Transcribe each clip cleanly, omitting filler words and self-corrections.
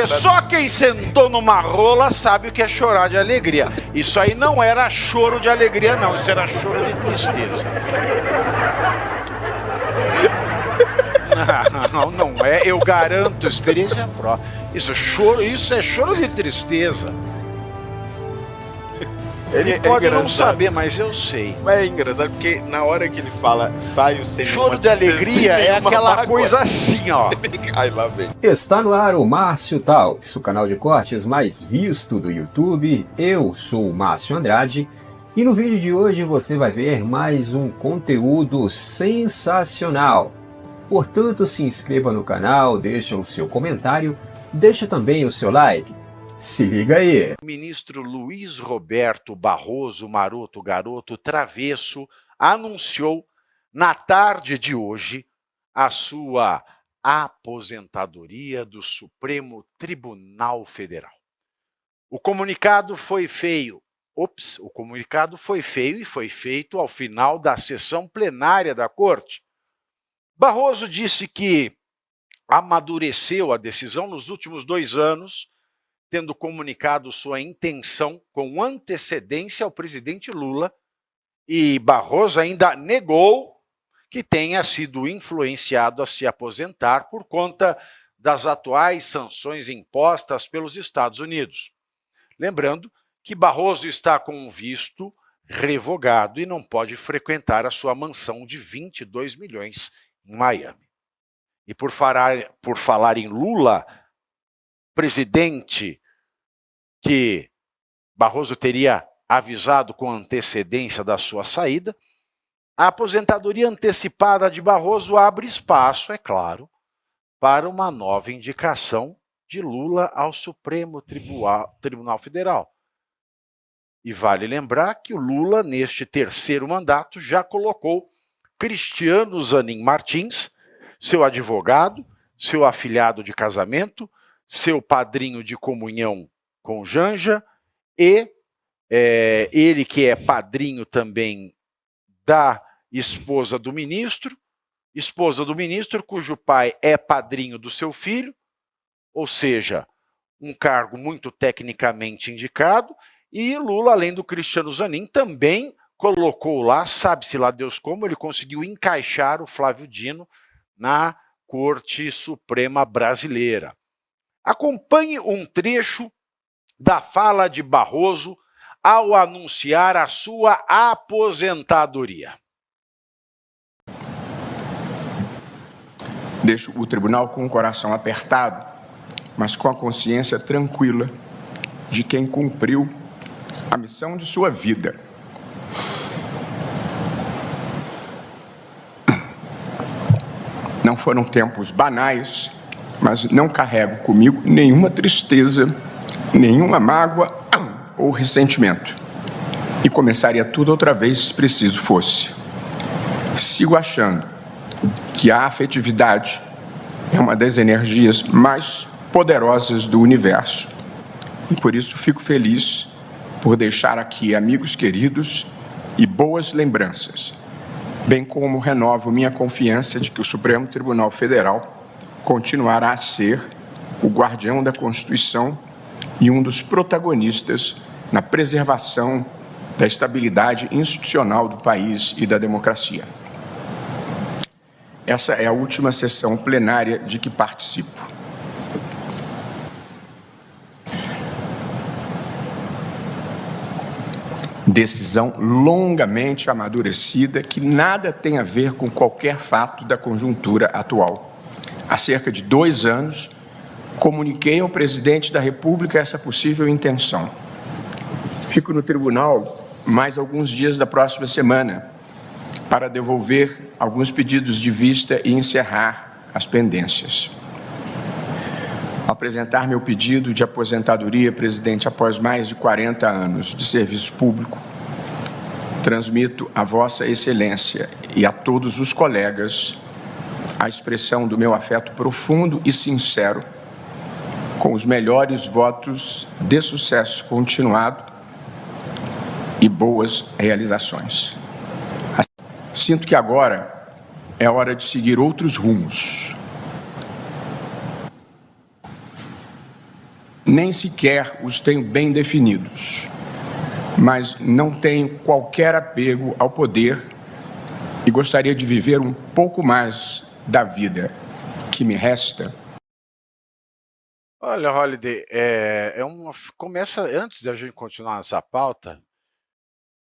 Só quem sentou numa rola sabe o que é chorar de alegria. Isso aí não era choro de alegria, não. Isso era choro de tristeza. Não é. Eu garanto, experiência própria. Isso é choro de tristeza. Ele pode não saber, mas eu sei. Mas é engraçado porque na hora que ele fala saio sem choro de alegria é aquela mágoa. Coisa assim, ó. Ai, lá vem. Está no ar o Márcio Talks, o canal de cortes mais visto do YouTube. Eu sou o Márcio Andrade e no vídeo de hoje você vai ver mais um conteúdo sensacional. Portanto, se inscreva no canal, deixa o seu comentário, deixa também o seu like. Se liga aí. O ministro Luiz Roberto Barroso, maroto, garoto, travesso, anunciou na tarde de hoje a sua aposentadoria do Supremo Tribunal Federal. O comunicado foi feio. O comunicado foi feio e foi feito ao final da sessão plenária da Corte. Barroso disse que amadureceu a decisão nos últimos 2 anos, tendo comunicado sua intenção com antecedência ao presidente Lula, e Barroso ainda negou que tenha sido influenciado a se aposentar por conta das atuais sanções impostas pelos Estados Unidos. Lembrando que Barroso está com um visto revogado e não pode frequentar a sua mansão de 22 milhões em Miami. E por falar em Lula, presidente que Barroso teria avisado com antecedência da sua saída, a aposentadoria antecipada de Barroso abre espaço, é claro, para uma nova indicação de Lula ao Supremo Tribunal Federal. E vale lembrar que o Lula, neste 3º mandato, já colocou Cristiano Zanin Martins, seu advogado, seu afilhado de casamento, seu padrinho de comunhão com Janja, e ele que é padrinho também da esposa do ministro cujo pai é padrinho do seu filho, ou seja, um cargo muito tecnicamente indicado, e Lula, além do Cristiano Zanin, também colocou lá, sabe-se lá Deus como, ele conseguiu encaixar o Flávio Dino na Corte Suprema Brasileira. Acompanhe um trecho da fala de Barroso ao anunciar a sua aposentadoria. Deixo o tribunal com o coração apertado, mas com a consciência tranquila de quem cumpriu a missão de sua vida. Não foram tempos banais, mas não carrego comigo nenhuma tristeza, nenhuma mágoa ou ressentimento. E começaria tudo outra vez se preciso fosse. Sigo achando que a afetividade é uma das energias mais poderosas do universo. E por isso fico feliz por deixar aqui amigos queridos e boas lembranças, bem como renovo minha confiança de que o Supremo Tribunal Federal continuará a ser o guardião da Constituição e um dos protagonistas na preservação da estabilidade institucional do país e da democracia. Essa é a última sessão plenária de que participo. Decisão longamente amadurecida que nada tem a ver com qualquer fato da conjuntura atual. Há cerca de 2 anos, comuniquei ao presidente da República essa possível intenção. Fico no tribunal mais alguns dias da próxima semana para devolver alguns pedidos de vista e encerrar as pendências. Ao apresentar meu pedido de aposentadoria, presidente, após mais de 40 anos de serviço público, transmito a Vossa Excelência e a todos os colegas a expressão do meu afeto profundo e sincero, com os melhores votos de sucesso continuado e boas realizações. Sinto que agora é hora de seguir outros rumos. nem sequer os tenho bem definidos, mas não tenho qualquer apego ao poder e gostaria de viver um pouco mais da vida que me resta. Olha, Holliday, começa, antes de a gente continuar nessa pauta,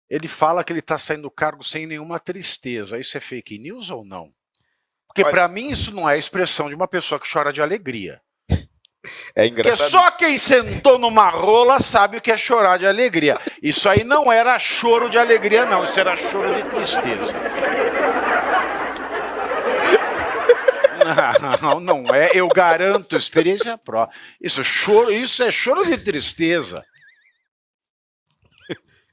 ele fala que ele está saindo do cargo sem nenhuma tristeza. Isso é fake news ou não? Porque para mim isso não é a expressão de uma pessoa que chora de alegria. É engraçado. Porque só quem sentou numa rola sabe o que é chorar de alegria. Isso aí não era choro de alegria, não. Isso era choro de tristeza. Não é. Eu garanto, experiência própria. Isso é choro de tristeza.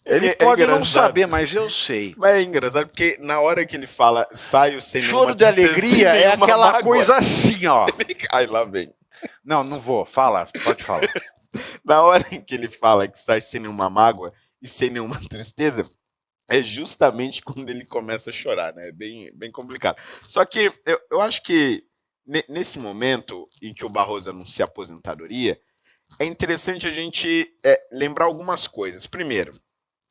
Ele pode não saber, mas eu sei. Mas é engraçado porque na hora que ele fala saio sem choro de alegria é aquela mágoa. Coisa assim, ó. Ai, lá vem. Não vou. Fala, pode falar. Na hora em que ele fala que sai sem nenhuma mágoa e sem nenhuma tristeza, é justamente quando ele começa a chorar, né? É bem complicado. Só que eu acho que nesse momento em que o Barroso anuncia a aposentadoria, é interessante a gente lembrar algumas coisas. Primeiro,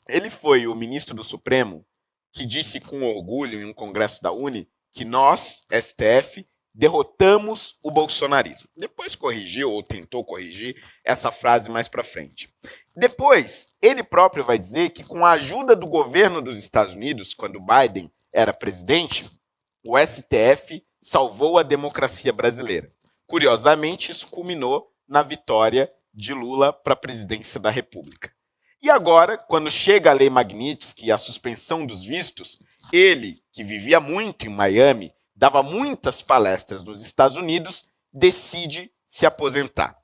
ele foi o ministro do Supremo que disse com orgulho em um congresso da UNE que nós, STF, derrotamos o bolsonarismo. Depois corrigiu ou tentou corrigir essa frase mais para frente. Depois, ele próprio vai dizer que com a ajuda do governo dos Estados Unidos, quando Biden era presidente, o STF salvou a democracia brasileira. Curiosamente, isso culminou na vitória de Lula para a presidência da República. E agora, quando chega a Lei Magnitsky e a suspensão dos vistos, ele, que vivia muito em Miami, dava muitas palestras nos Estados Unidos, decide se aposentar.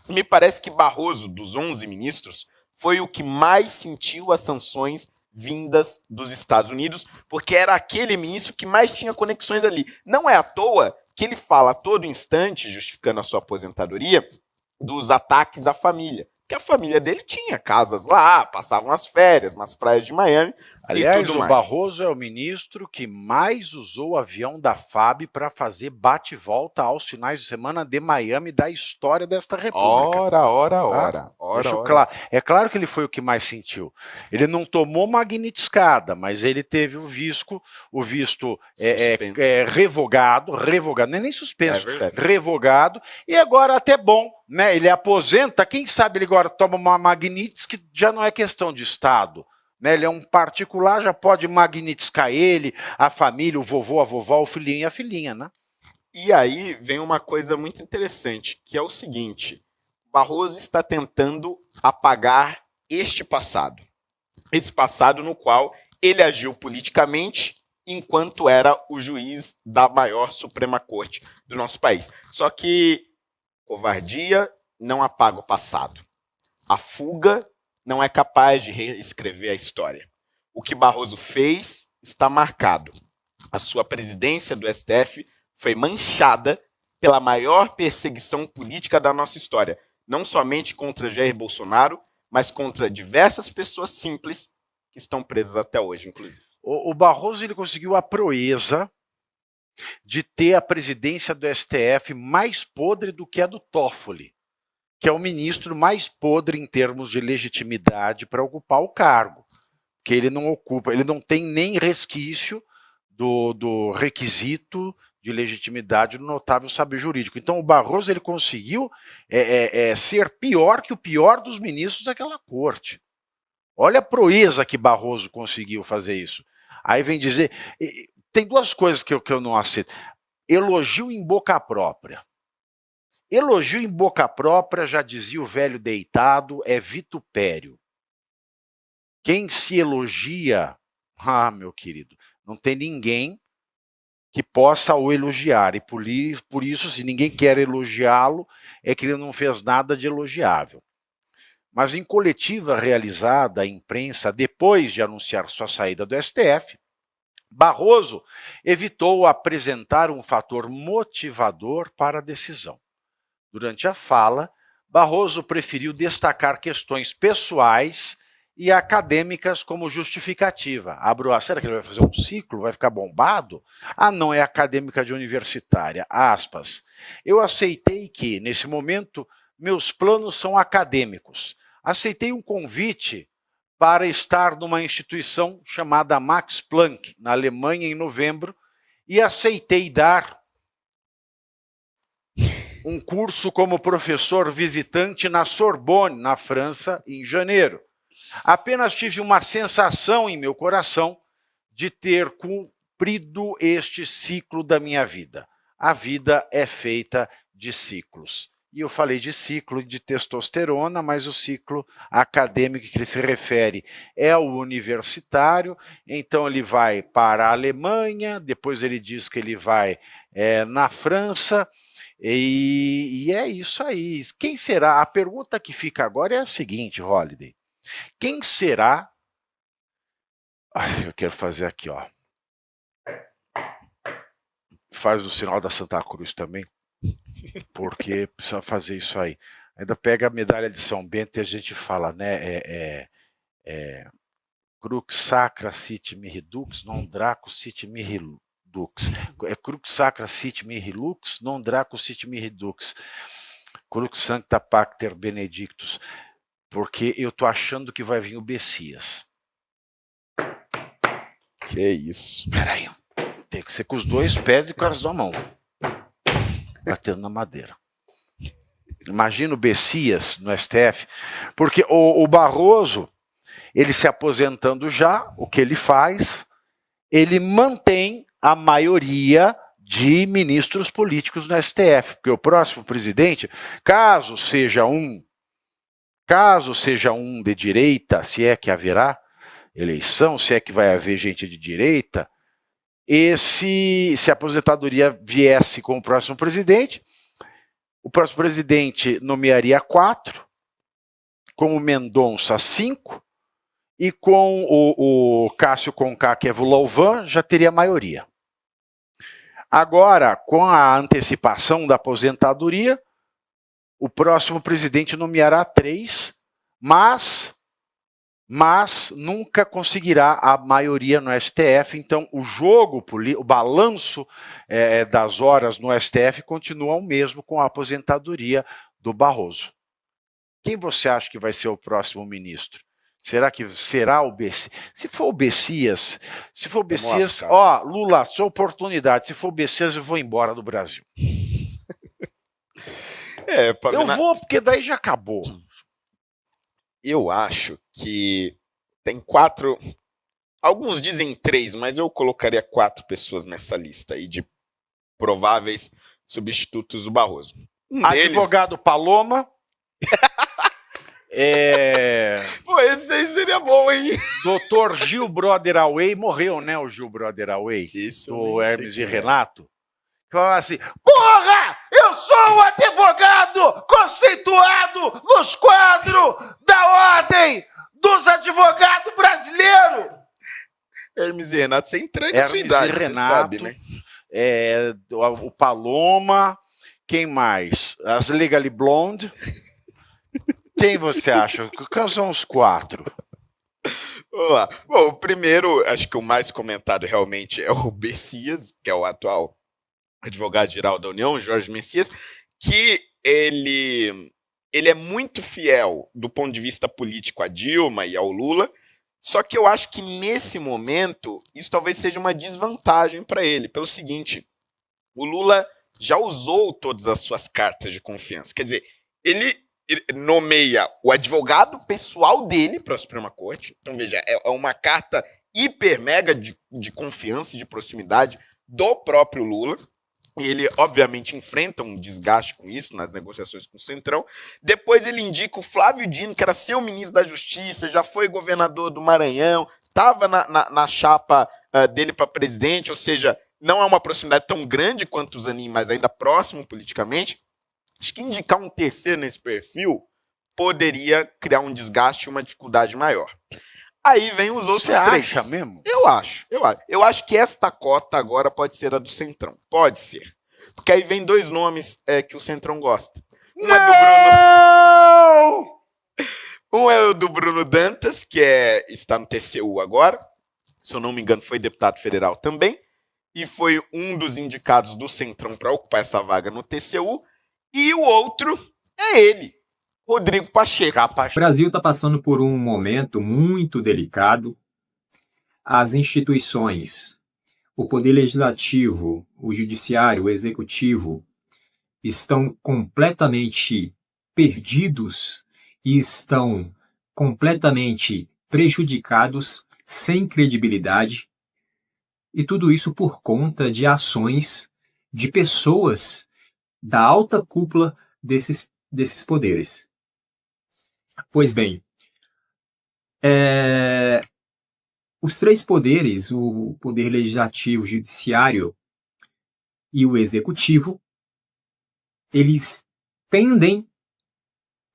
Me parece que Barroso, dos 11 ministros, foi o que mais sentiu as sanções vindas dos Estados Unidos, porque era aquele ministro que mais tinha conexões ali. Não é à toa que ele fala a todo instante, justificando a sua aposentadoria, dos ataques à família. Porque a família dele tinha casas lá, passavam as férias nas praias de Miami. Aliás, e tudo mais. Barroso é o ministro que mais usou o avião da FAB para fazer bate-volta aos finais de semana de Miami da história desta república. Ora. Claro. É claro que ele foi o que mais sentiu. Ele não tomou magnitscada, mas ele teve o visto revogado, não é nem suspenso, revogado, e agora até bom, né? Ele aposenta, quem sabe ele agora toma uma Magnitsky, que já não é questão de Estado. Né, ele é um particular, já pode magnitscar ele, a família, o vovô, a vovó, o filhinho e a filhinha, né? E aí vem uma coisa muito interessante, que é o seguinte: Barroso está tentando apagar este passado. Esse passado no qual ele agiu politicamente enquanto era o juiz da maior Suprema Corte do nosso país. Só que covardia não apaga o passado. A fuga não é capaz de reescrever a história. O que Barroso fez está marcado. A sua presidência do STF foi manchada pela maior perseguição política da nossa história. Não somente contra Jair Bolsonaro, mas contra diversas pessoas simples que estão presas até hoje, inclusive. O Barroso ele conseguiu a proeza de ter a presidência do STF mais podre do que a do Toffoli, que é o ministro mais podre em termos de legitimidade para ocupar o cargo, que ele não tem nem resquício do requisito de legitimidade do notável saber jurídico. Então o Barroso ele conseguiu ser pior que o pior dos ministros daquela corte. Olha a proeza que Barroso conseguiu fazer isso. Aí vem dizer, tem duas coisas que eu não aceito. Elogio em boca própria. Elogio em boca própria, já dizia o velho deitado, é vitupério. Quem se elogia, meu querido, não tem ninguém que possa o elogiar. E por isso, se ninguém quer elogiá-lo, é que ele não fez nada de elogiável. Mas em coletiva realizada à imprensa, depois de anunciar sua saída do STF, Barroso evitou apresentar um fator motivador para a decisão. Durante a fala, Barroso preferiu destacar questões pessoais e acadêmicas como justificativa. Será que ele vai fazer um ciclo? Vai ficar bombado? Não, é acadêmica de universitária. Aspas. Eu aceitei que, nesse momento, meus planos são acadêmicos. Aceitei um convite para estar numa instituição chamada Max Planck, na Alemanha, em novembro, e aceitei dar um curso como professor visitante na Sorbonne, na França, em janeiro. Apenas tive uma sensação em meu coração de ter cumprido este ciclo da minha vida. A vida é feita de ciclos. E eu falei de ciclo de testosterona, mas o ciclo acadêmico que ele se refere é o universitário, então ele vai para a Alemanha, depois ele diz que ele vai na França, e é isso aí. Quem será? A pergunta que fica agora é a seguinte, Holliday. Quem será? Eu quero fazer aqui, ó. Faz o sinal da Santa Cruz também, porque precisa fazer isso aí. Ainda pega a medalha de São Bento e a gente fala, né? Crux sacra sit mihi dux, non draco sit mihi dux. Crux sacra sit mihi lux, non draco sit mihi dux. Crux sancta pacter benedictus. Porque eu tô achando que vai vir o Bessias. Que isso. Peraí. Tem que ser com os dois pés e com as duas mãos. Batendo na madeira. Imagina o Bessias no STF. Porque o Barroso, ele se aposentando já, o que ele faz? Ele mantém a maioria de ministros políticos no STF. Porque o próximo presidente, caso seja um de direita, se é que haverá eleição, se é que vai haver gente de direita, se a aposentadoria viesse com o próximo presidente nomearia 4, com o Mendonça 5, e com o Cássio Conká, que é Louvain, já teria maioria. Agora, com a antecipação da aposentadoria, o próximo presidente nomeará 3, mas nunca conseguirá a maioria no STF. Então, o balanço das horas no STF continua o mesmo com a aposentadoria do Barroso. Quem você acha que vai ser o próximo ministro? Será que será o Bessias? Se for o Bessias, Lula, sua oportunidade. Se for o Bessias, eu vou embora do Brasil. Eu vou, porque daí já acabou. Eu acho que tem 4, alguns dizem 3, mas eu colocaria 4 pessoas nessa lista aí de prováveis substitutos do Barroso. Advogado Paloma. Pô, esse aí seria bom, hein? Dr. Gil Brother Away, morreu, né, o Gil Brother Away? Isso. Do Hermes e Renato. Falava assim, porra! Eu sou um advogado conceituado nos quadros da Ordem dos Advogados Brasileiros! Hermes e Renato, você entrega a sua idade, você sabe, né? O Paloma, quem mais? As Legally Blonde. Quem você acha? Quem são os 4? Vamos lá. Bom, o primeiro, acho que o mais comentado realmente é o Bessias, que é o atual advogado-geral da União, Jorge Messias, que ele é muito fiel do ponto de vista político a Dilma e ao Lula, só que eu acho que nesse momento isso talvez seja uma desvantagem para ele, pelo seguinte, o Lula já usou todas as suas cartas de confiança, quer dizer, ele nomeia o advogado pessoal dele para a Suprema Corte. Então, veja, é uma carta hiper mega de confiança e de proximidade do próprio Lula. E ele, obviamente, enfrenta um desgaste com isso nas negociações com o Centrão. Depois ele indica o Flávio Dino, que era seu ministro da Justiça, já foi governador do Maranhão, estava na chapa dele para presidente, ou seja, não é uma proximidade tão grande quanto o Zanin, mas ainda próximo politicamente. Acho que indicar um terceiro nesse perfil poderia criar um desgaste e uma dificuldade maior. Aí vem os outros 3. Você acha mesmo? Eu acho. Eu acho que esta cota agora pode ser a do Centrão. Pode ser. Porque aí vem 2 nomes que o Centrão gosta. Um é o do Bruno Dantas, que está no TCU agora. Se eu não me engano, foi deputado federal também. E foi um dos indicados do Centrão para ocupar essa vaga no TCU. E o outro é ele, Rodrigo Pacheco. O Brasil está passando por um momento muito delicado. As instituições, o poder legislativo, o judiciário, o executivo, estão completamente perdidos e estão completamente prejudicados, sem credibilidade, e tudo isso por conta de ações de pessoas da alta cúpula desses poderes. Pois bem, os três poderes, o poder legislativo, o judiciário e o executivo, eles tendem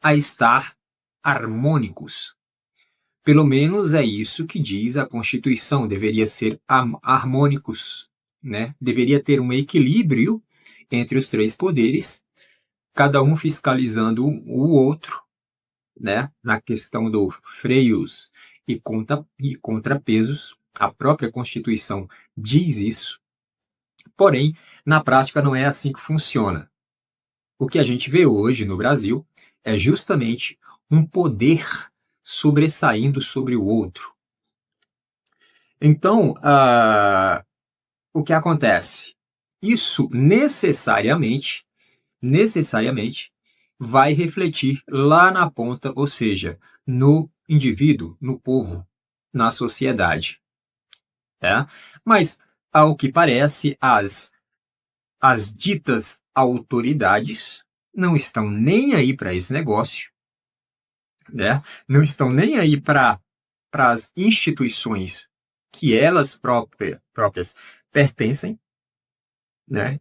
a estar harmônicos. Pelo menos é isso que diz a Constituição, deveria ser harmônicos, né? Deveria ter um equilíbrio entre os três poderes, cada um fiscalizando o outro, né? Na questão dos freios e contrapesos. A própria Constituição diz isso. Porém, na prática não é assim que funciona. O que a gente vê hoje no Brasil é justamente um poder sobressaindo sobre o outro. Então, o que acontece? Isso necessariamente vai refletir lá na ponta, ou seja, no indivíduo, no povo, na sociedade. Tá? Mas, ao que parece, as ditas autoridades não estão nem aí para esse negócio, né? Não estão nem aí para as instituições que elas próprias pertencem, né?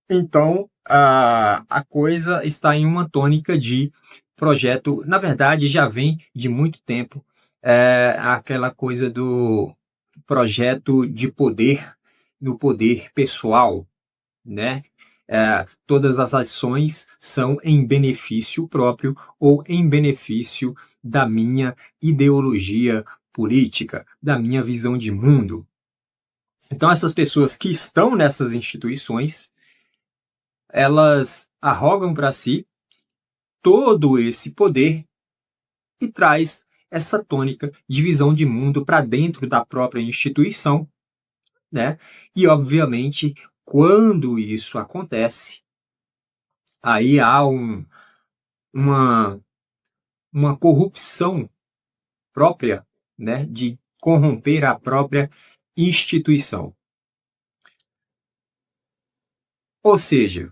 Então, a coisa está em uma tônica de projeto, na verdade, já vem de muito tempo, aquela coisa do projeto de poder, do poder pessoal, né? Todas as ações são em benefício próprio ou em benefício da minha ideologia política, da minha visão de mundo. Então, essas pessoas que estão nessas instituições, elas arrogam para si todo esse poder e traz essa tônica de visão de mundo para dentro da própria instituição, né? E, obviamente, quando isso acontece, aí há uma corrupção própria, né, de corromper a própria instituição. Ou seja,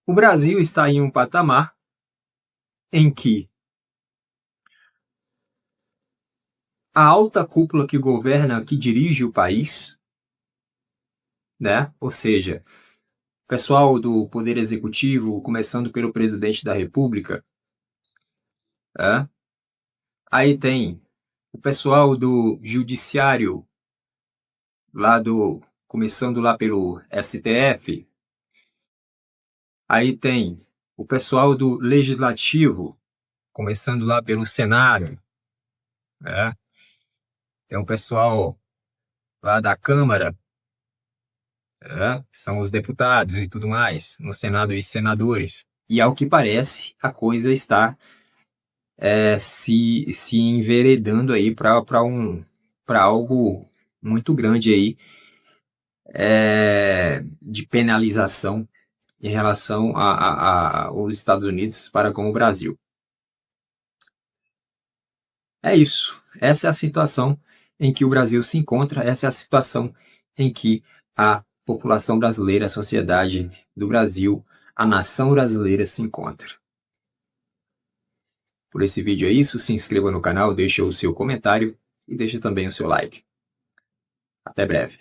o Brasil está em um patamar em que a alta cúpula que governa, que dirige o país, né, ou seja, o pessoal do Poder Executivo, começando pelo Presidente da República, aí tem o pessoal do Judiciário, começando lá pelo STF, aí tem o pessoal do Legislativo, começando lá pelo Senado, tem o pessoal lá da Câmara, são os deputados e tudo mais, no Senado e senadores. E ao que parece, a coisa está se enveredando aí para algo muito grande aí, de penalização em relação aos Estados Unidos para com o Brasil. É isso. Essa é a situação em que o Brasil se encontra, essa é a situação em que a população brasileira, a sociedade do Brasil, a nação brasileira se encontra. Por esse vídeo é isso, se inscreva no canal, deixe o seu comentário e deixe também o seu like. Até breve.